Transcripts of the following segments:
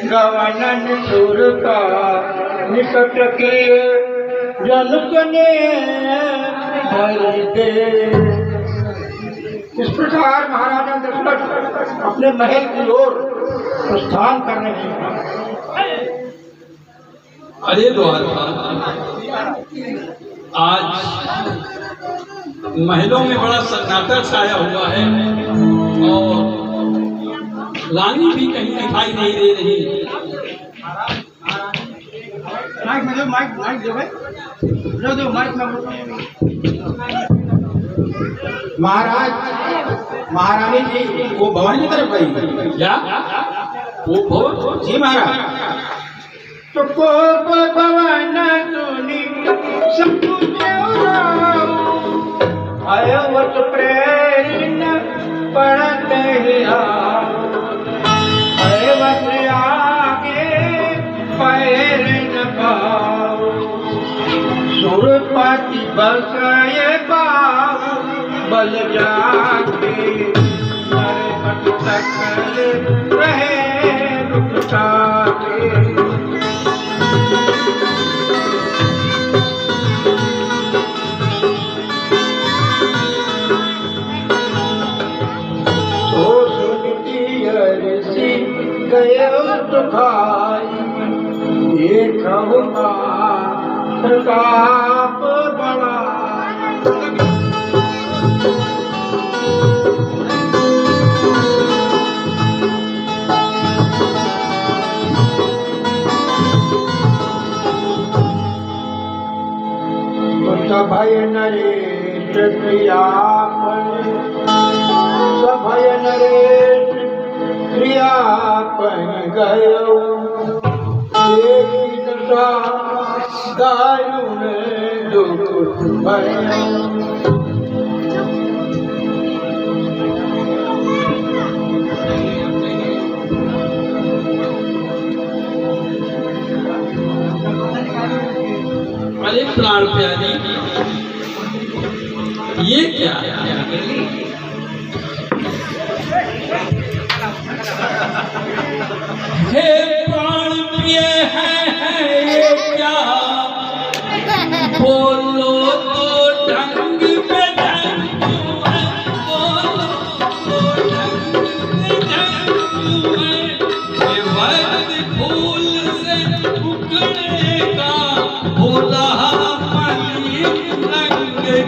गवनन सुर का निकट किए जनक ने हरि दे। इस प्रकार महाराजा दशरथ अपने महल की ओर प्रस्थान कर रहे हैं। अरे द्वारका, आज महलों में बड़ा सन्नाटा छाया हुआ है और रानी भी कहीं दिखाई नहीं दे रही। महाराज, महारानी जी वो भवन की तरफ गई क्या? वो भवन? जी महाराज। तो कोप भवन सुनी अयवत प्रेरण पड़त ही अयवत आगे पैर न पाओ सुरपति बसय पाओ बल जाके नरपत सकल रहे रुकता के। गए तो खाई देखूंगा प्रताप बड़ा। सभय नरेश क्रियापन, सभय नरेश क्रियापन गयो एक दशा दारुण दुख भयो। अरे प्राण प्यारी, ये क्या है? हे प्राण प्रिय है ये क्या? बोलो तो ढंग पे ढंग है, बोलो तो ढंग पे ढंग है। ये वक्त फूल से उगने का भोला पानी रंग है।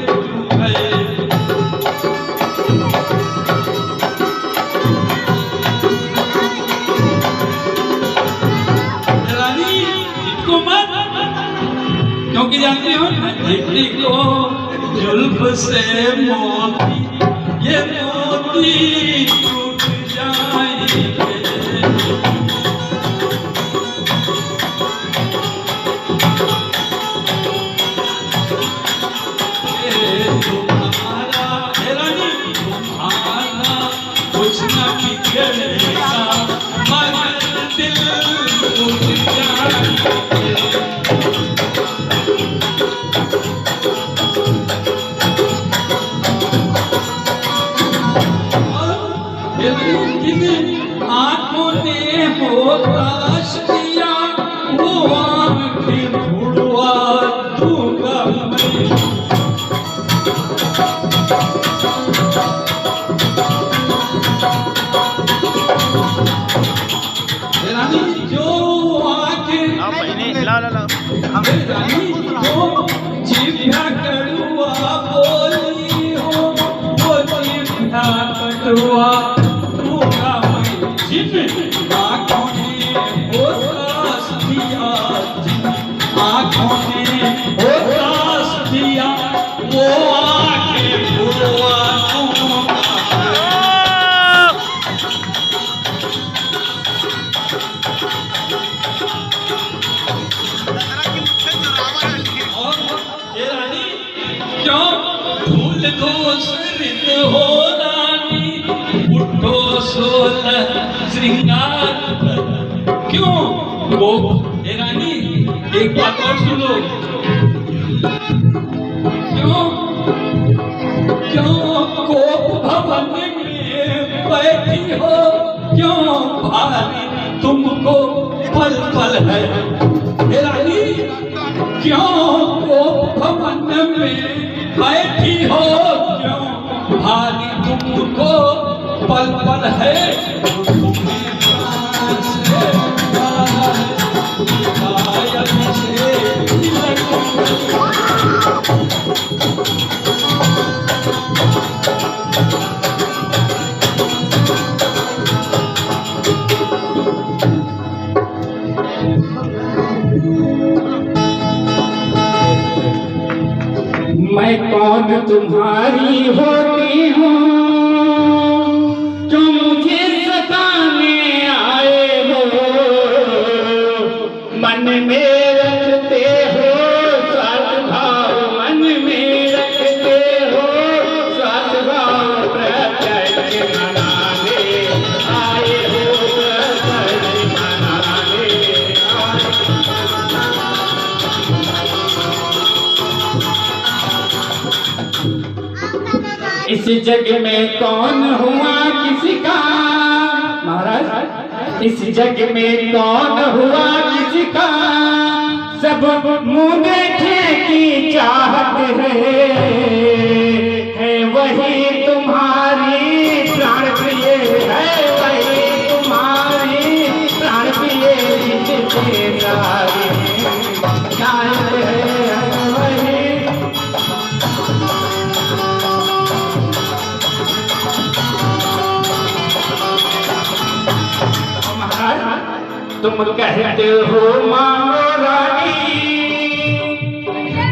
क्योंकि जानते हो दीप्ति को जुल्फ से मोती, ये मोती टूट जाएंगे। तुम्हारा कुछ न बिगड़ेगा मगर दिल टूट जाएंगे। आंखों ने होताश किया वो आंखें छुड़वा दूंगा मैं। रानी जो आंखें रानी जो जिभ्या कड़वा बोली हो वो जिभ्या कड़वा आँखों ने होताश दिया, आँखों ने होताश दिया वो आँखें बुलवा दूंगा। क्यों भूल दूसरित हो रानी, उठो सोलह श्रृंगार। क्यों वो रानी, एक बात और सुनो। क्यों क्यों कोप भवन में बैठी हो, क्यों भारी तुमको पल पल है। हे रानी क्यों कोप भवन में बैठी हो, क्यों भारी तुमको पल पल है। मैं कौन तुम्हारी होती हूँ, जो मुझे सताने आए हो। मन में रखते हो सद्भाव, मन में रखते हो सद्भाव, प्रत्यक्ष मनाने आए हो, प्रत्यक्ष मनाने आए। इस जग में कौन हुआ किसका, महाराज इस जग में कौन हुआ किसका, सब मुंह देखे की चाहत है वही तुम्हारी प्राण प्रिय है, वही तुम्हारी प्राण प्रिय जिससे सारी शायद है वही। तुम कहते हो मांगो रानी,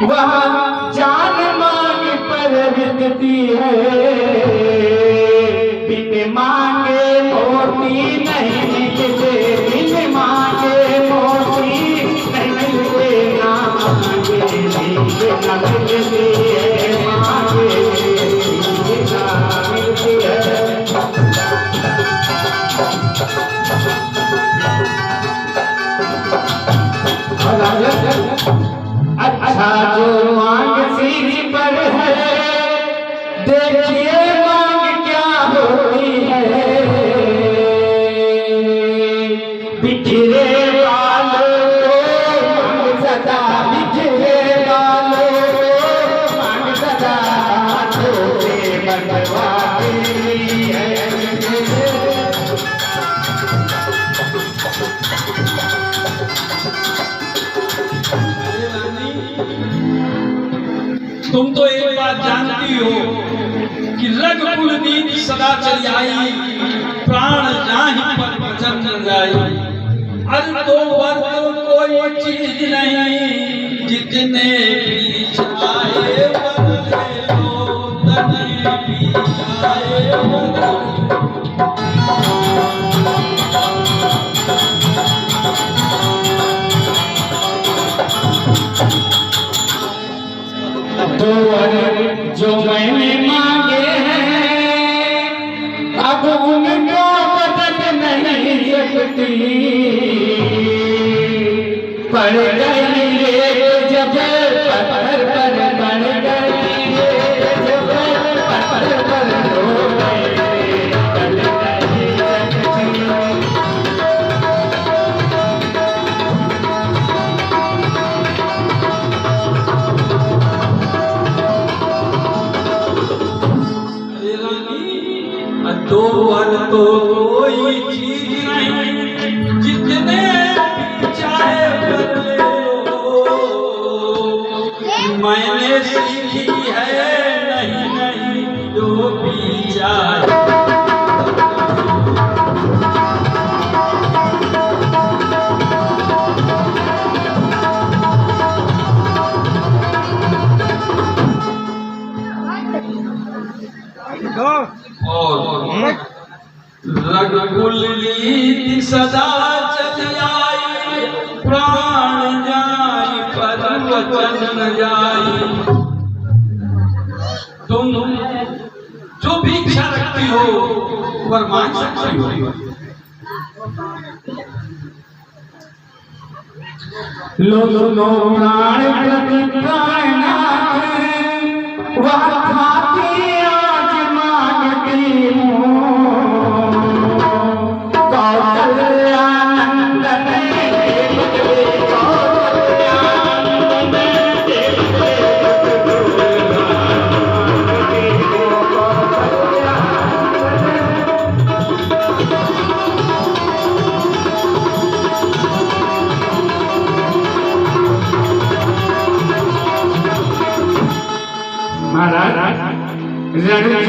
वहाँ जान मांग पर बिकती है। बिन मांगे मोती नहीं बिकते, बिन मांगे मोती नहीं मिलते, ना मांगे ना मिलते, मांगे ना मिलती है। अच्छा जो मांग सीढ़ी पर है, देखिए मांग क्या होती है। बिखरे बालों को मांग सदा, बिखरे बालों को मांग सदा, हाथों से बनवाती है। तुम तो एक बात जानती हो कि रग कुल नीति सदा चली आई, प्राण जाहि पर वचन न जाई। अरे तो वर्त कोई चीज नहीं, जितने भी चाहे बदले लो, तने भी चाहे बदले। तो जो मैंने मांगे हैं, अब उनको बदल नहीं सकती। पड़ गई रे जब पत्थर पर, पड़ गई रे जब पत्थर पर हो गए, बदल नहीं सकती। दो वर तो कोई चीज नहीं, जितने भी चाहे बदले लो। मैंने सीखी है नहीं नहीं जो भी चाहे। और रघुकुल नीति सदा चल आई, प्राण जाई पर वचन न जाई। तुम जो भी इच्छा रखती हो वर मांग सकती हो। लो प्राण प्रति प्राणनाथ, वह खाती आज मांगती हूँ। कौशल्या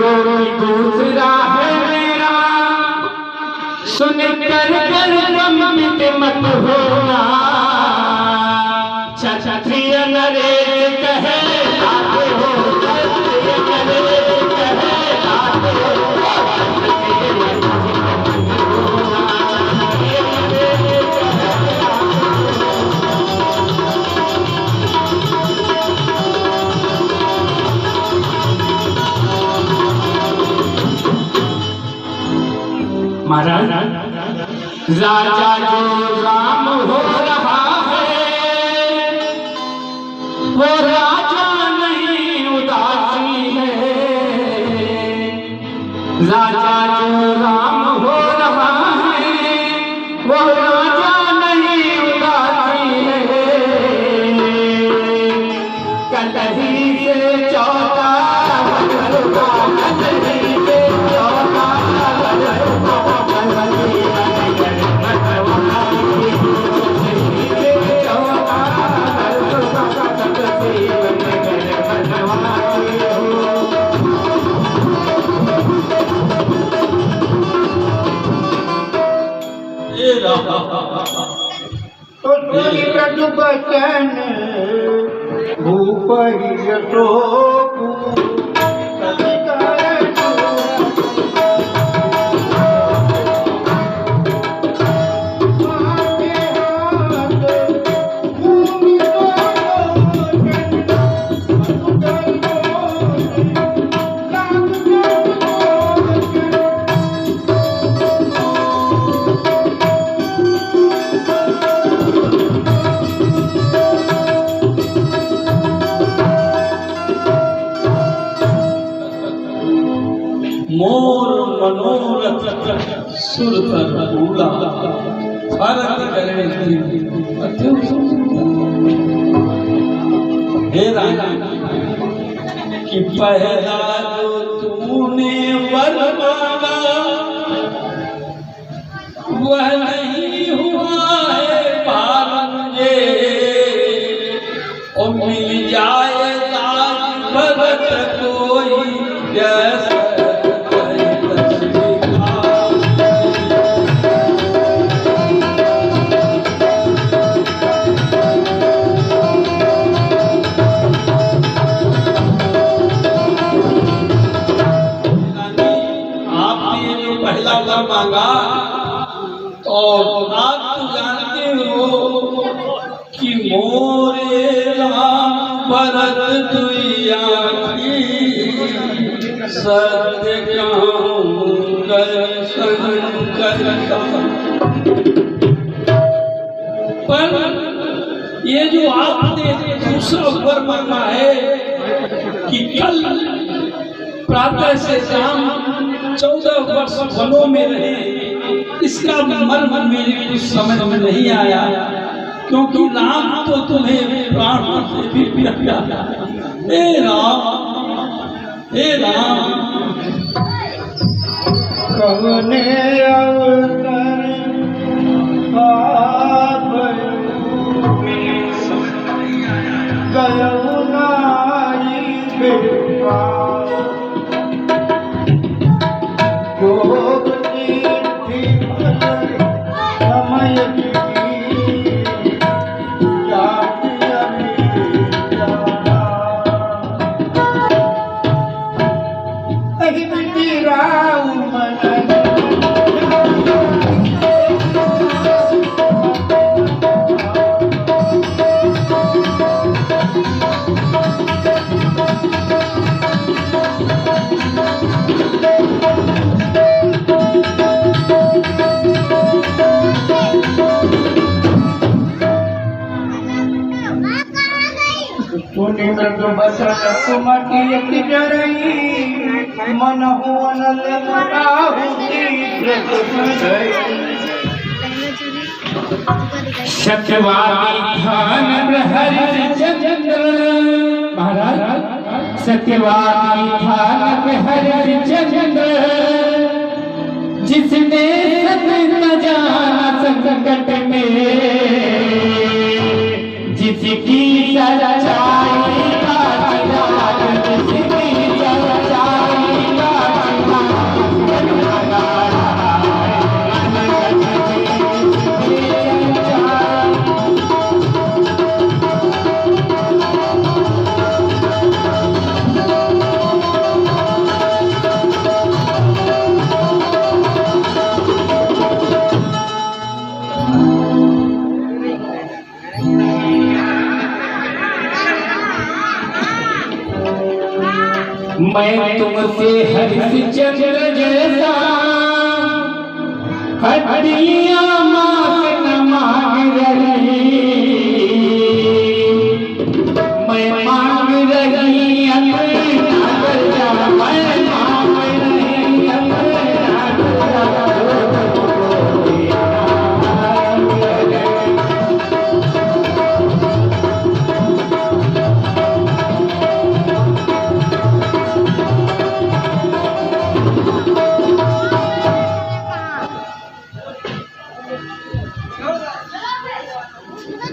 कोटि दूसरा है मेरा, सुन कर मिट मत होना। क्षत्रिय नरेश कहे आते हो, क्षत्रिय नरेश कहे आते हो। महाराज राजा जो राम हो रहा है, वो राजा नहीं उदासी है। राजा जो राम हो रहा है, वो राजा नहीं उदासी है। कलही से चौथा कलही से चौथा बचन भूपहि मोर मनोरथ सुरतर पूरा भरत करे हे राजा कि पहला जो तूने वर मांगा वह नहीं हुआ है पार मुझे, और मिल जाए ताज भगत कोई जैसा मांगा। और आप तो जानते हो कि मोरे राम भरत दुइया सत्य कहूं दर्शन करता। पर ये जो आपने दूसरा वर मांगा है कि कल प्रातः से शाम 14 वर्ष वनों में रहे, इसका मर्म मेरे कुछ समझ में नहीं आया, क्योंकि राम तो तुम्हें प्राण से भी प्यारा। हे राम कवने अवसर गयऊ नाई बेटा मन सत्यवादी खान हरिश्चंद्र महाराज, सत्यवादी खान हरिश्चंद्र जिसने सत्य जाना संकट में, जिसकी सच्चाई का जिसकी सच्चाई का मैं तुमसे हरिश्चंद्र जैसा हड्डियां मांस न मांग रही, मैं मांग रही अपना दर्जा, मैं मांग रही अपना दर्जा।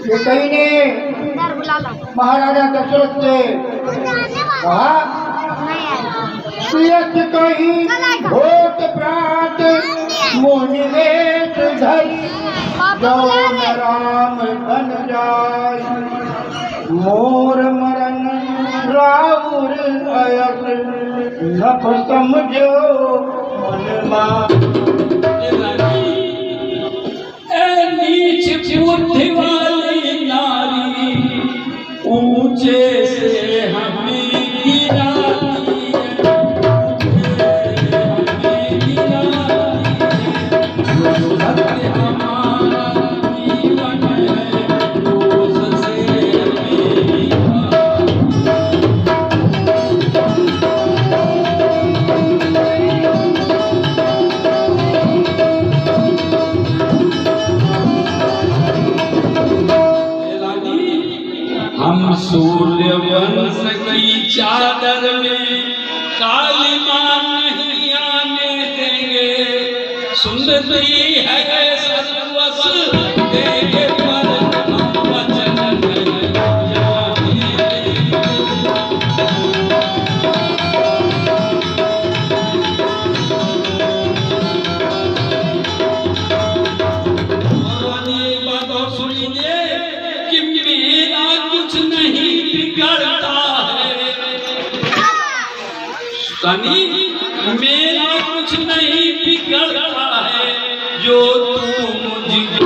ये कहीं ने महाराजा दशरथ से कहा, सुयत कहीं भूत प्रात मुनिवेश धरी, जौन राम बन जाय मोर मरण राउर अयस, नभ समझो मन मान। नीच बुद्धि वाली नारी ऊंचे से हमें गिराती है, हमारा जीवन है उससे हम सूर्य वंश की चादर में कालिमा नहीं आने देंगे, सुंदरी है सर्वस देंगे पर हम वचन नहीं जाने देंगे। सुन लीजिए कि मेरा कुछ नहीं बिगड़ता है, मेरा कुछ नहीं बिगड़ता है, जो तू मुझको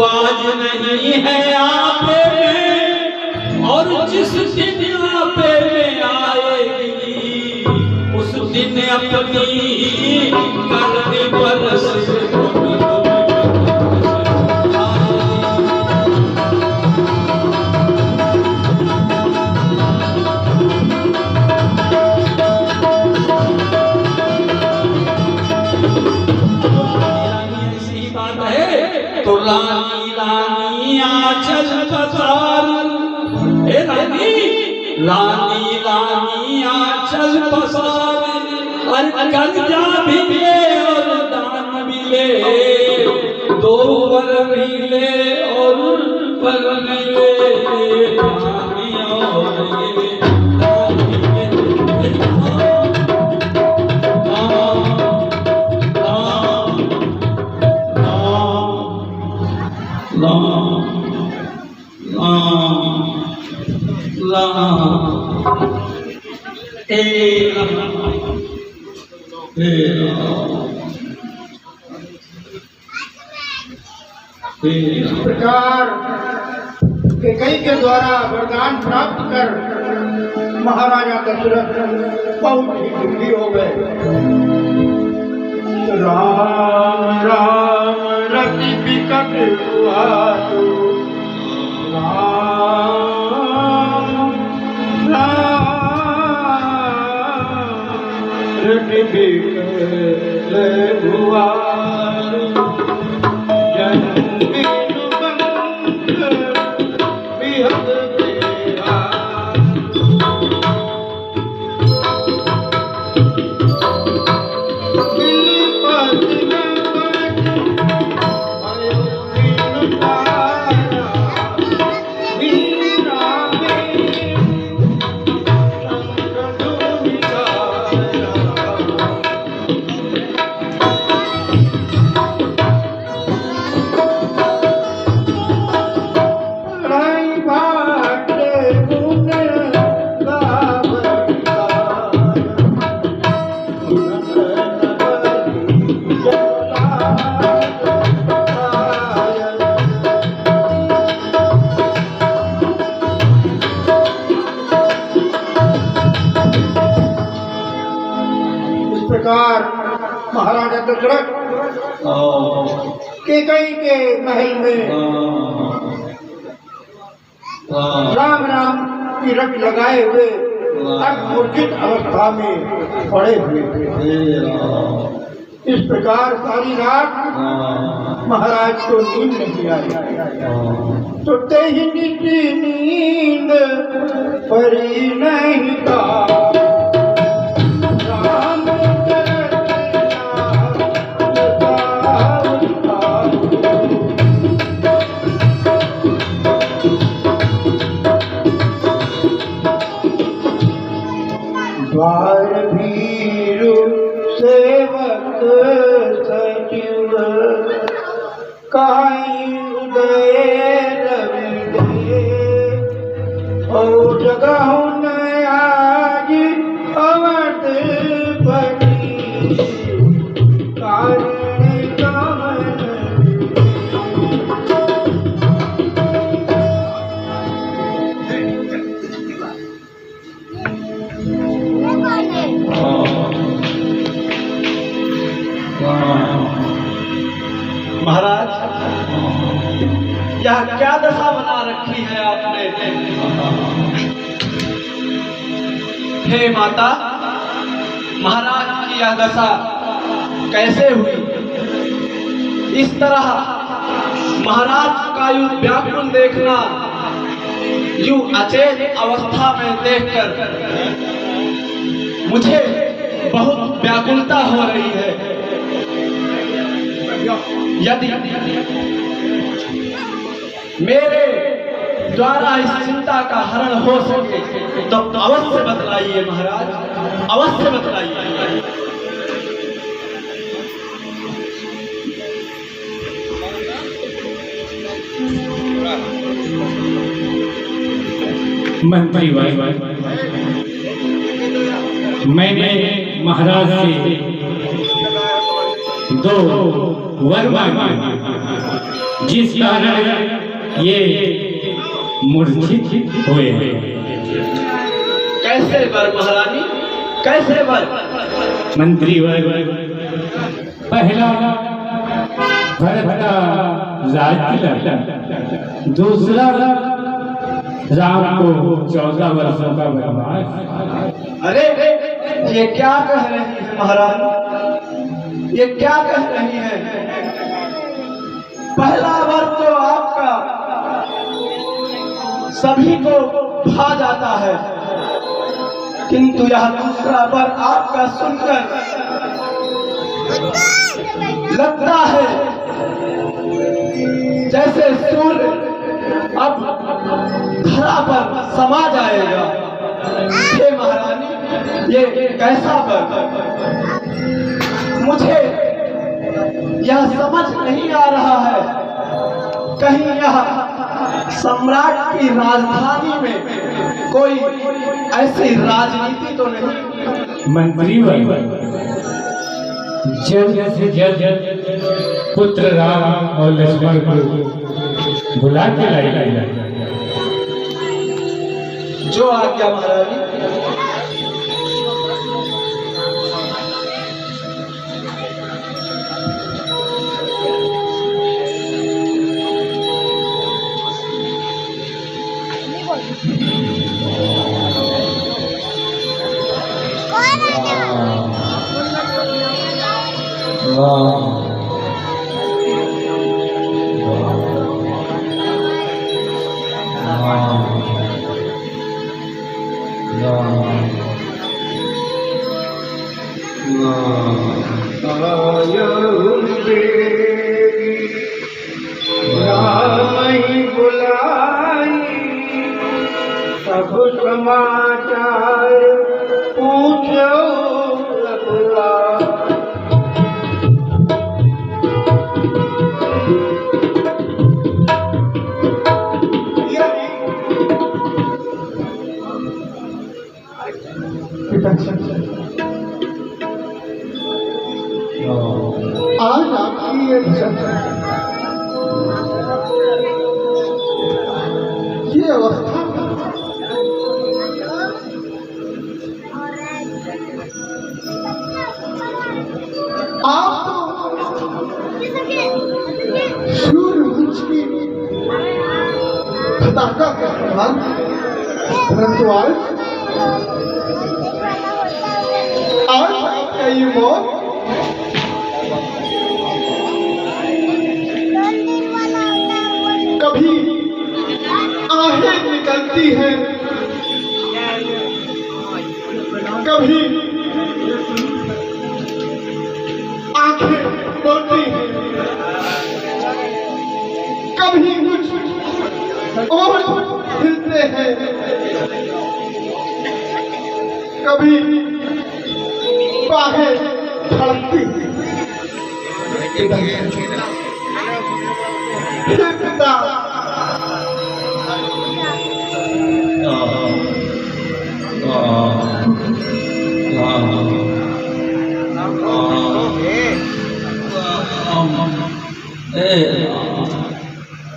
आज नहीं है आपे में, और जिस दिन आपे में आएगी उस दिन अपनी करनी बरस ऐसी बात है तो रानी रानी आंचल पसार, हे रानी रानी रानी आंचल पसार, कर्जा भी ले और दान भी ले, दो वर भी ले और पर भी ले, रानी और ये इस प्रकार कैकेयी के द्वारा वरदान प्राप्त कर महाराजा दशरथ बहुत ही दुखी हो गए। राम राम रति बिकट हुआ तो, राम राम रति बिकट हुआ प्रकार महाराजा दशरथ कैकेयी के महल में राम राम की रट लगाए हुए अर्धमूर्छित अवस्था में पड़े हुए थे। इस प्रकार सारी रात महाराज को नींद नहीं आई। तो तेहि नित नींद परी नहीं था। द्वार भीरु सेवक सचिव काई उदय रवि और जगहु न आज अवध पति कारण कामन महाराज, यह क्या दशा बना रखी है आपने? हे माता, महाराज की यह दशा कैसे हुई? इस तरह महाराज का यूं व्याकुल देखना, यूं अचेत अवस्था में देखकर मुझे बहुत व्याकुलता हो रही है। यदि मेरे द्वारा इस चिंता का हरण हो सके तो अवश्य बतलाइए महाराज, अवश्य बतलाइए। मंत्री भाई, मैंने महाराज से 2 वर मांगे, जिस कारण ये मूर्छित हुए हैं। कैसे वर महारानी, कैसे वर? मंत्री वर, पहला भरत का राज, दूसरा राम को 14 वर्षों का वनवास। अरे ये क्या कह रही है महारानी, ये क्या कह रही है? पहला वर तो आपका सभी को भा जाता है, किंतु यह दूसरा वर आपका सुनकर लगता है जैसे सूर्य अब धरा पर समा जाएगा। हे महारानी, ये कैसा वर? मुझे यह समझ नहीं आ रहा है, कहीं यह सम्राट की राजधानी में कोई ऐसी राजनीति तो नहीं? मंत्री वर, जल्द से जल्द पुत्र राम और लक्ष्मण को बुला के लाइए। जो आज्ञा महारानी। सब समाचार पूछो लगला। आज आपकी ये अवस्था आप तो सूर्यवंश की पताका का समान, परंतु आज आपका ये मौत कभी आहें निकलती है, कभी आंखें बोलती हैं, कभी कुछ और हिलते हैं, कभी बाहें धड़कती हैं। हे पिता,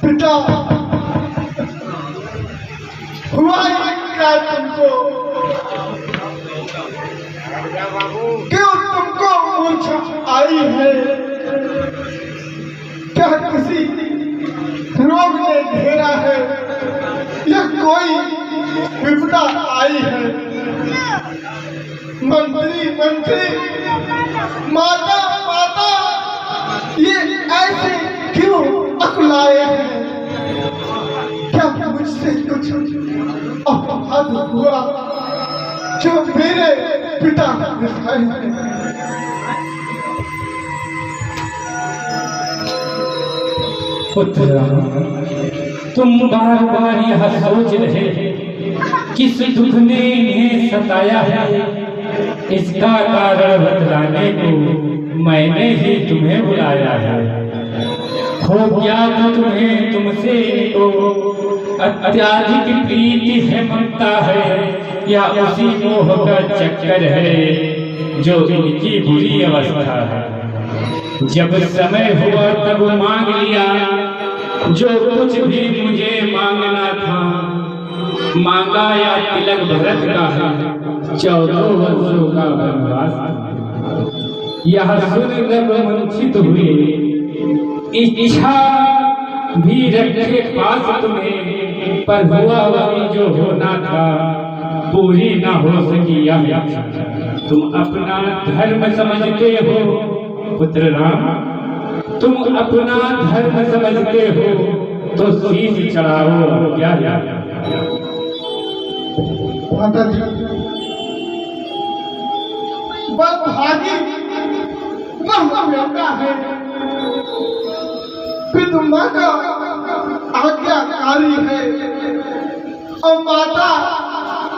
पिता हुआ क्या तुमको, क्यों तुमको मूर्छा आई है? क्या किसी रोग ने घेरा है या कोई विपदा आई है? मंत्री मंत्री, माता माता, ये ऐसे क्यों अकुलाए हैं? क्या मुझसे कुछ अपराध हुआ जो मेरे पिता दिखाए हैं? पुत्र, तुम बार बार यह सोच रहे किस दुख ने इन्हें सताया है, इसका कारण बतलाने को मैंने ही तुम्हें बुलाया है। हो क्या तो तुम्हें तुमसे इनको अत्यधिक प्रीति है, ममता है, या उसी मोह का चक्कर है जो इनकी बुरी अवस्था है। जब समय हुआ तब मांग लिया जो कुछ भी मुझे मांगना था, मांगा या तिलक भरत का है 14 वर्षों का वनवास। यह सुनकर वंचित हुए, इच्छा भी रखे पास तुम्हें, पर हुआ वही जो होना था, पूरी ना हो सकी यह इच्छा। तुम अपना धर्म समझते हो पुत्र राम, तुम अपना धर्म समझते हो तो शीश चढ़ाओ। क्या माता जी, भागी वह बेटा है, पिता का आज्ञाकारी है, और माता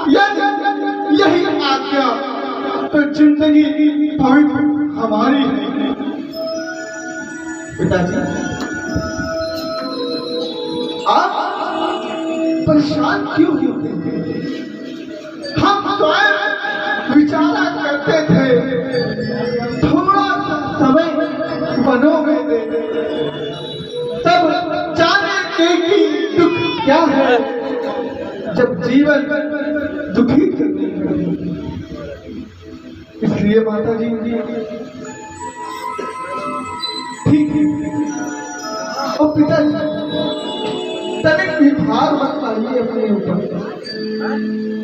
यही आज्ञा तो जिंदगी पवित्र हमारी है। पिताजी, आप परेशान क्यों होते हैं? हम स्वयं विचारा करते थे, थोड़ा सा समय वनों में दे, तब जाने के कि दुख क्या है जब जीवन दुखी करते हैं। इसलिए माता जी ठीक है, और पिताजी तनिक भी भार मत पाइए अपने ऊपर।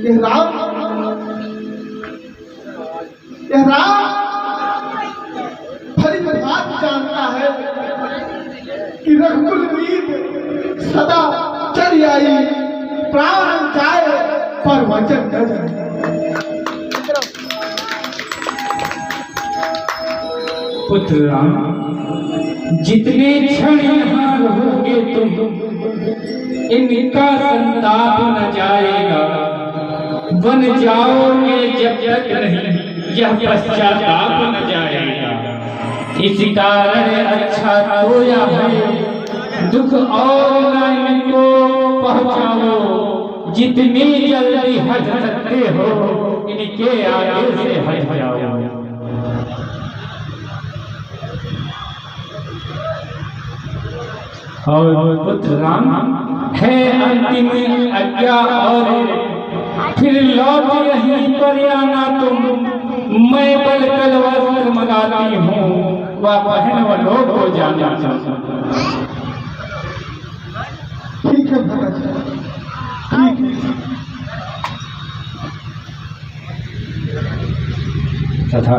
यह राम भली बात जानता है कि रघुकुल मीत सदा चली आई, प्राण जाए पर वचन न जाए। पुत्र राम, जितने क्षण यहाँ रहोगे तुम, इनका संताप न जाएगा। बन जाओगे जब तक नहीं, यह पश्चाताप न जाएगा। इस कारण अच्छा रोया है, दुख और न इनको पहुँचाओ। जितनी जल्दी हट सकते हो इनके आगे से हट जाओ। और पुत्र राम है अंतिम आज्ञा, और फिर लौट यहीं पर आना तुम। मैं बल कल वस्त्र मंगाती हूँ, वह बहन व लोग को जाना। ठीक है भगत जी, ठीक है। तथा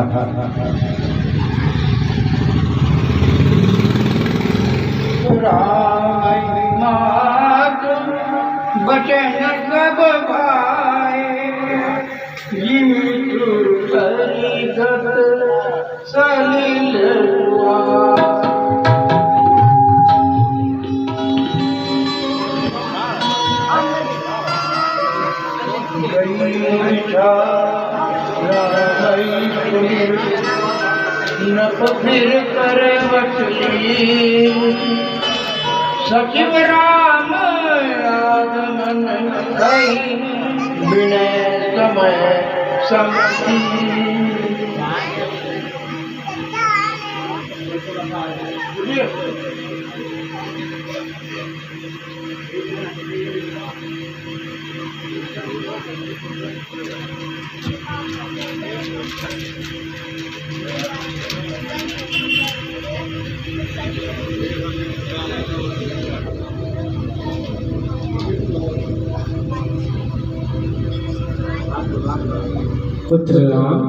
बचे न सब भाई सरीगत सलील न फिर करवट ली सचिव राम आगमन कई विनय समय समति पुत्र राम,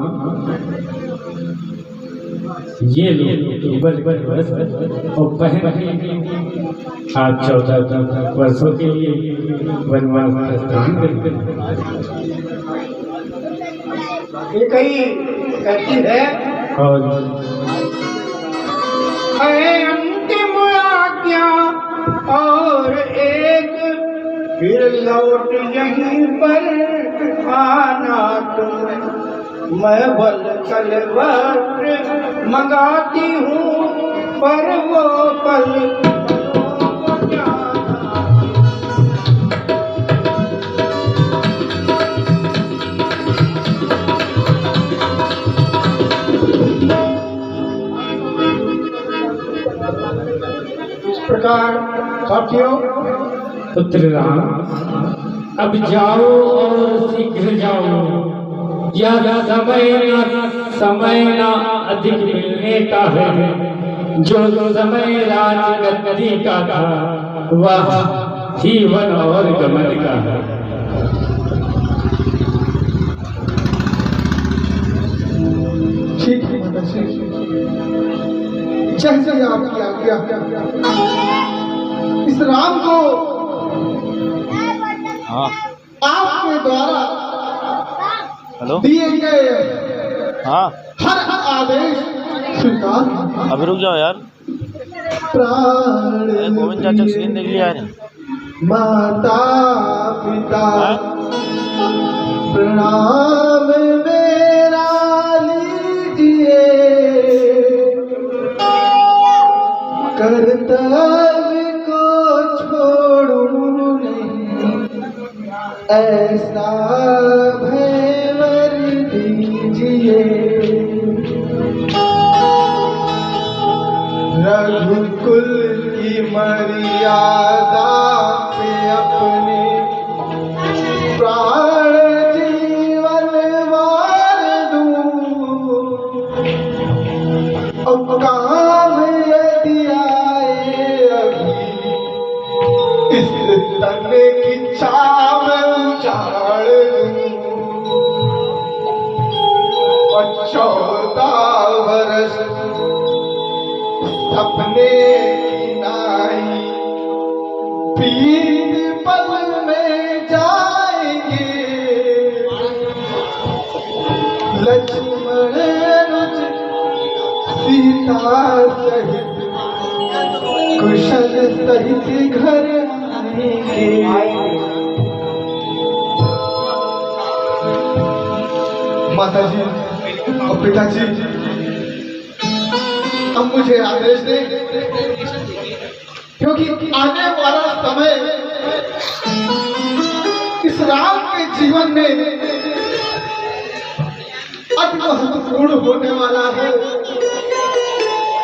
ये लोग वर्ष और बहन आप 14 वर्षों के लिए वनवास प्रस्थान करते ये कहीं कहती है और अंतिम आज्ञा और एक फिर लौट यहीं पर आना तुम। मैं बल कलवट मंगाती हूँ पर वो पल इस प्रकार साथियों। पुत्र राम, अब जाओ और शीघ्र जाओ। यह समय ना अधिक मिलने का है। जो समय राजगद्दी का था वह ही वन और गमन का है। ठीक है माता श्री, जैसे आपकी आज्ञा। इस राम को आपके द्वारा दिए गए हर आदेश स्वीकार। अभी रुक जाओ यार, प्राण गोविंद चाचा सीन देख लिया है। माता पिता प्रणाम मेरा लीजिए, कर्तव्य को छोड़ू नहीं, ऐसा भयवर दीजिए। रघुकुल की मर्यादा पे अपने प्राण जीवन वार दूं। अब काम यदि आए अभी इस तन की छाव उजाड़ दूं। 14 वर्ष अपने नाई पीर पल में जाएंगे। लक्ष्मण रुच सीता सहित कुशल सहित घर आएंगे। माता जी और पिताजी, अब मुझे आदेश दें, क्योंकि आने वाला समय इस राम के जीवन में अति महत्वपूर्ण होने वाला है।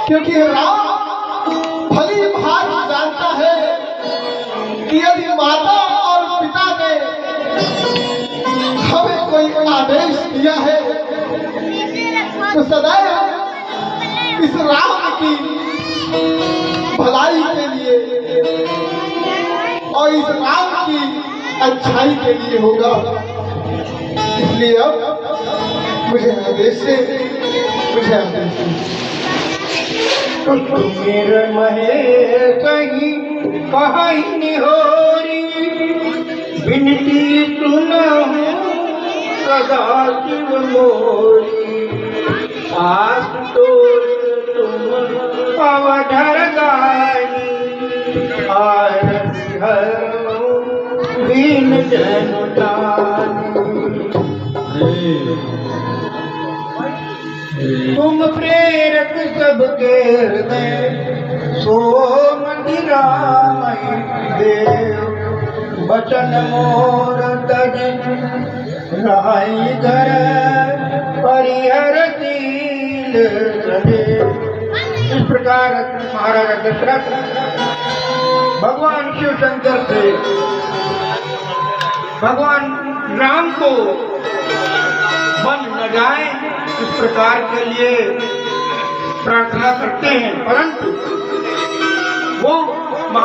क्योंकि राम भली भांति जानता है कि यदि माता और पिता ने हमें कोई आदेश दिया है तो सदैव इस राम की भलाई के लिए और इस राम की अच्छाई के लिए होगा। इसलिए अब मुझे आदेश से मेरे महे कहीं कहीं निहोरी बिनती सुना सदा शिव मोरी आस तो तुम अवधर गानी आरती हरो दीन जनुदानी तुम प्रेरक सबके हृदय सो मंदिरामय देव बचन मोर तज राई घर परिहर दीन सदेव। इस प्रकार महाराजा दशरथ भगवान शिव शंकर से भगवान राम को बन न जाए इस प्रकार के लिए प्रार्थना करते हैं, परंतु वो